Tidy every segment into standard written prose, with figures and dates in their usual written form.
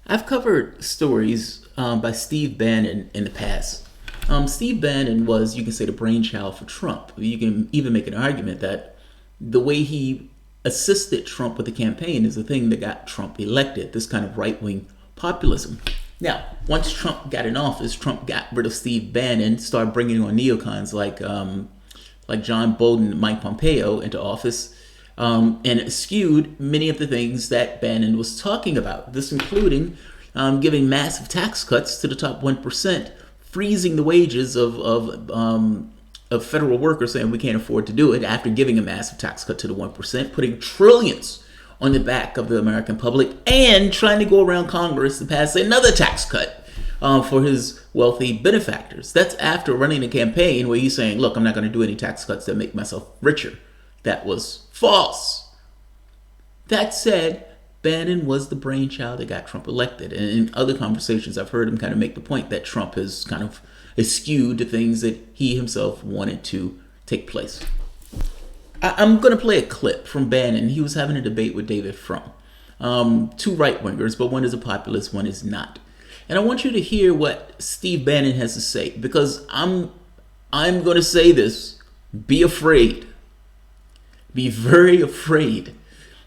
I've covered stories by Steve Bannon in the past. Steve Bannon was, you can say, the brainchild for Trump. You can even make an argument that the way he assisted Trump with the campaign is the thing that got Trump elected, this kind of right wing populism. Now, once Trump got in office, Trump got rid of Steve Bannon, started bringing on neocons like John Bolton and Mike Pompeo into office, and it skewed many of the things that Bannon was talking about. This including giving massive tax cuts to the top 1%, freezing the wages of federal workers, saying we can't afford to do it after giving a massive tax cut to the 1%, putting trillions on the back of the American public, and trying to go around Congress to pass another tax cut for his wealthy benefactors. That's after running a campaign where he's saying, look, I'm not going to do any tax cuts that make myself richer. That was false. That said, Bannon was the brainchild that got Trump elected. And in other conversations, I've heard him kind of make the point that Trump has kind of eschewed the things that he himself wanted to take place. I'm going to play a clip from Bannon. He was having a debate with David Frum. Two right wingers, but one is a populist, one is not. And I want you to hear what Steve Bannon has to say, because I'm going to say this. Be afraid. Be very afraid.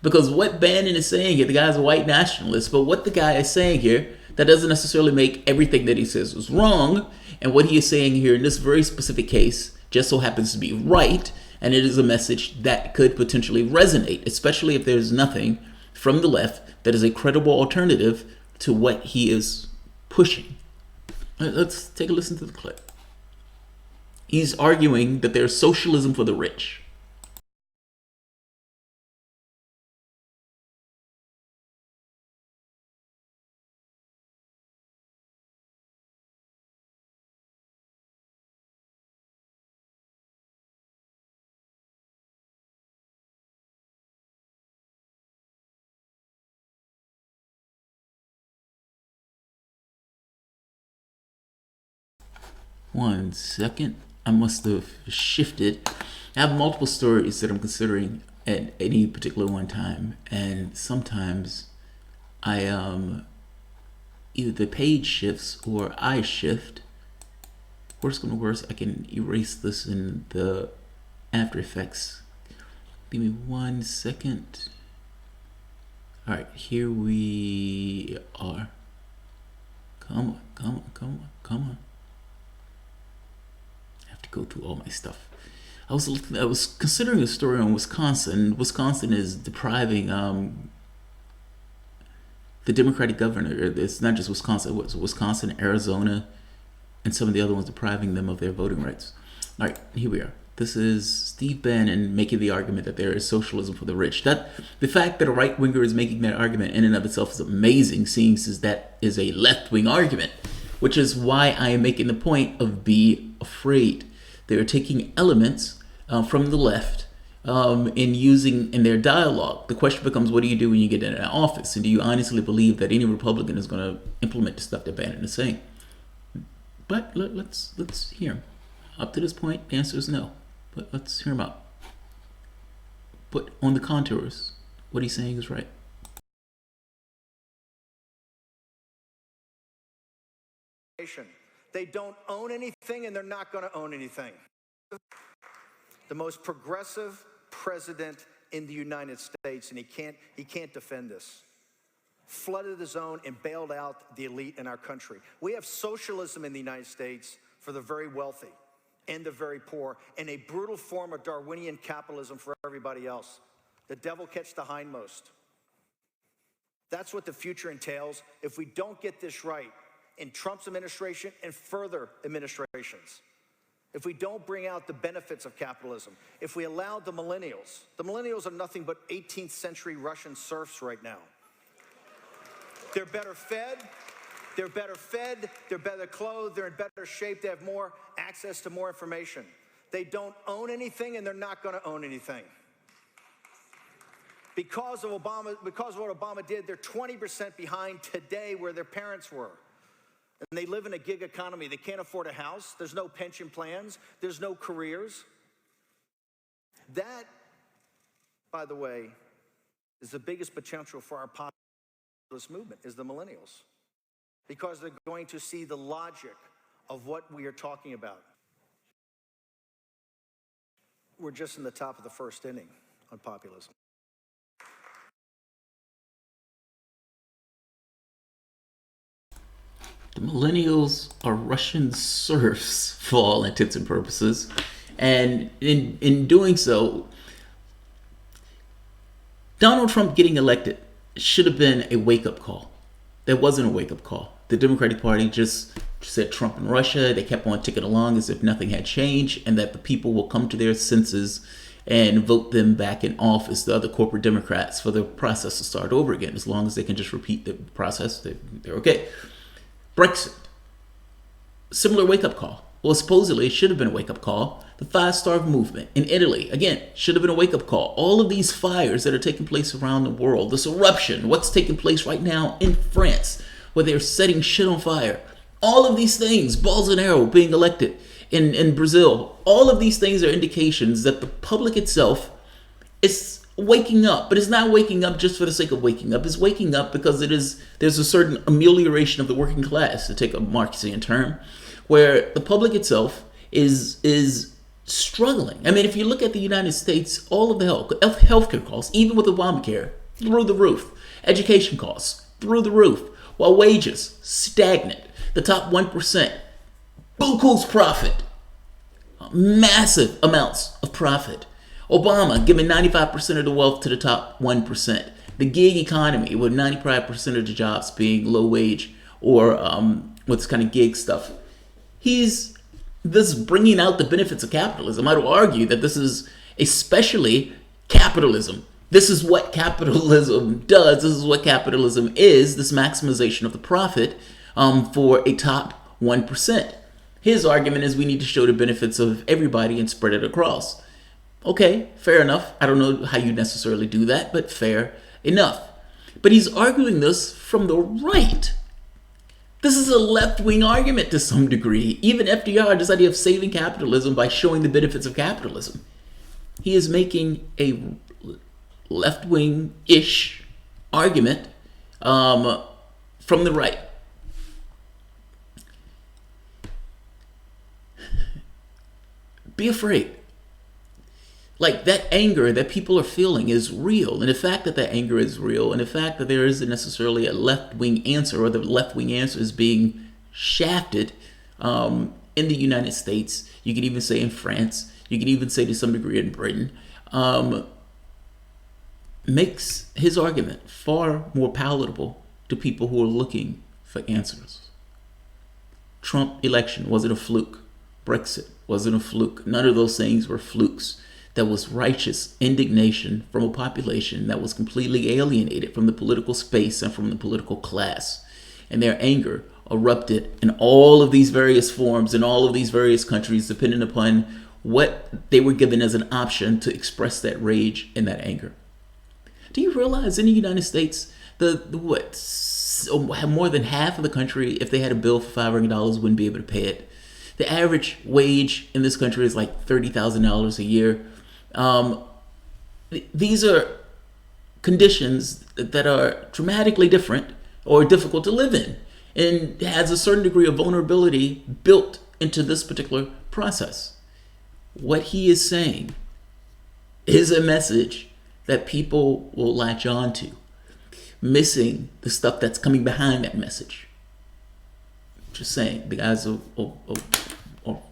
Because what Bannon is saying here, the guy's a white nationalist, but what the guy is saying here, that doesn't necessarily make everything that he says is wrong. And what he is saying here in this very specific case just so happens to be right. And it is a message that could potentially resonate, especially if there's nothing from the left that is a credible alternative to what he is pushing. Let's take a listen to the clip. He's arguing that there's socialism for the rich. One second. I must have shifted. I have multiple stories that I'm considering at any particular one time, and sometimes I either the page shifts or I shift. Worst come to worst, I can erase this in the After Effects. Give me 1 second. All right, here we are. Come on, come on, come on, come on. I have to go through all my stuff. I was considering a story on Wisconsin. Wisconsin is depriving the Democratic governor. It's not just Wisconsin. It's Wisconsin, Arizona, and some of the other ones, depriving them of their voting rights. All right, here we are. This is Steve Bannon making the argument that there is socialism for the rich. That the fact that a right winger is making that argument in and of itself is amazing, seeing as that is a left wing argument, which is why I am making the point of be afraid. They are taking elements from the left in using in their dialogue. The question becomes, what do you do when you get in an office? And do you honestly believe that any Republican is going to implement the stuff that Bannon is saying? But let's hear him. Up to this point, the answer is no. But let's hear him out. But on the contours, what he's saying is right. They don't own anything, and they're not going to own anything. The most progressive president in the United States, and he can't defend this. Flooded the zone and bailed out the elite in our country. We have socialism in the United States for the very wealthy and the very poor, and a brutal form of Darwinian capitalism for everybody else. The devil catch the hindmost. That's what the future entails if we don't get this right in Trump's administration and further administrations. If we don't bring out the benefits of capitalism, if we allow the millennials are nothing but 18th century Russian serfs right now. They're better fed, they're better clothed, they're in better shape, they have more access to more information. They don't own anything, and they're not going to own anything. Because of what Obama did, they're 20% behind today where their parents were. And they live in a gig economy. They can't afford a house. There's no pension plans. There's no careers. That, by the way, is the biggest potential for our population. this movement is the millennials, because they're going to see the logic of what we are talking about. We're just in the top of the first inning on populism. The millennials are Russian serfs for all intents and purposes. And in doing so, Donald Trump getting elected should have been a wake-up call. That wasn't a wake-up call. The Democratic Party just said Trump and Russia. They kept on ticking along as if nothing had changed, and that the people will come to their senses and vote them back in office, the other corporate Democrats, for the process to start over again. As long as they can just repeat the process, they're okay. Brexit, similar wake-up call. Well, supposedly it should have been a wake-up call. The five-star movement in Italy, again, should have been a wake-up call. All of these fires that are taking place around the world, this eruption, what's taking place right now in France, where they're setting shit on fire. All of these things, Bolsonaro being elected in Brazil, all of these things are indications that the public itself is waking up, but it's not waking up just for the sake of waking up. It's waking up because there's a certain amelioration of the working class, to take a Marxian term, where the public itself is struggling. I mean, if you look at the United States, all of the healthcare costs, even with Obamacare, through the roof. Education costs, through the roof. While wages, stagnant. The top 1%, buku's profit. Massive amounts of profit. Obama giving 95% of the wealth to the top 1%. The gig economy, with 95% of the jobs being low wage or what's kind of gig stuff. He's this bringing out the benefits of capitalism. I would argue that this is especially capitalism. This is what capitalism does. This is what capitalism is, this maximization of the profit for a top 1%. His argument is we need to show the benefits of everybody and spread it across. Okay, fair enough. I don't know how you necessarily do that, but fair enough. But he's arguing this from the right. This is a left-wing argument to some degree. Even FDR, this idea of saving capitalism by showing the benefits of capitalism. He is making a left-wing-ish argument from the right. Be afraid. Like, that anger that people are feeling is real. And the fact that anger is real, and the fact that there isn't necessarily a left-wing answer, or the left-wing answer is being shafted in the United States, you could even say in France, you could even say to some degree in Britain, makes his argument far more palatable to people who are looking for answers. Trump election wasn't a fluke. Brexit wasn't a fluke. None of those things were flukes. That was righteous indignation from a population that was completely alienated from the political space and from the political class. And their anger erupted in all of these various forms in all of these various countries, depending upon what they were given as an option to express that rage and that anger. Do you realize in the United States, more than half of the country, if they had a bill for $500, wouldn't be able to pay it? The average wage in this country is like $30,000 a year. These are conditions that are dramatically different or difficult to live in, and has a certain degree of vulnerability built into this particular process. What he is saying is a message that people will latch on to, missing the stuff that's coming behind that message. Just saying, the guy's a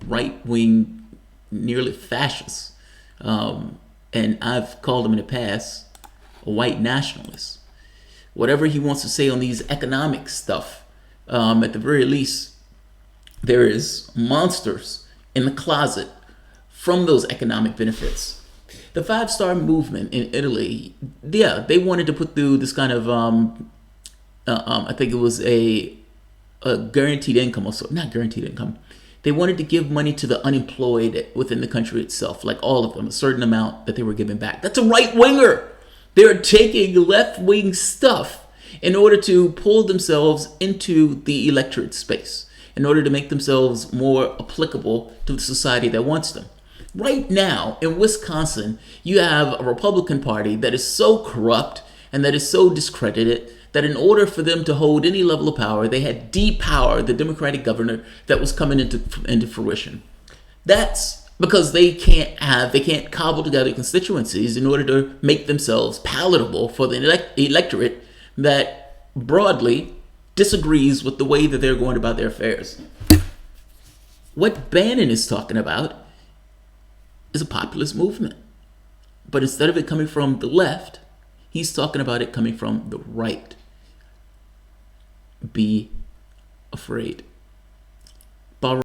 right-wing, nearly fascist. And I've called him in the past a white nationalist. Whatever he wants to say on these economic stuff, at the very least, there is monsters in the closet from those economic benefits. The five-star movement in Italy, yeah, they wanted to put through this kind of, I think it was a guaranteed income, also not guaranteed income. They wanted to give money to the unemployed within the country itself, like all of them, a certain amount that they were giving back. That's a right-winger. They're taking left-wing stuff in order to pull themselves into the electorate space, in order to make themselves more applicable to the society that wants them. Right now, in Wisconsin, you have a Republican Party that is so corrupt and that is so discredited that in order for them to hold any level of power, they had depowered the Democratic governor that was coming into fruition. That's because they can't cobble together constituencies in order to make themselves palatable for the electorate that broadly disagrees with the way that they're going about their affairs. What Bannon is talking about is a populist movement. But instead of it coming from the left, he's talking about it coming from the right. Be afraid.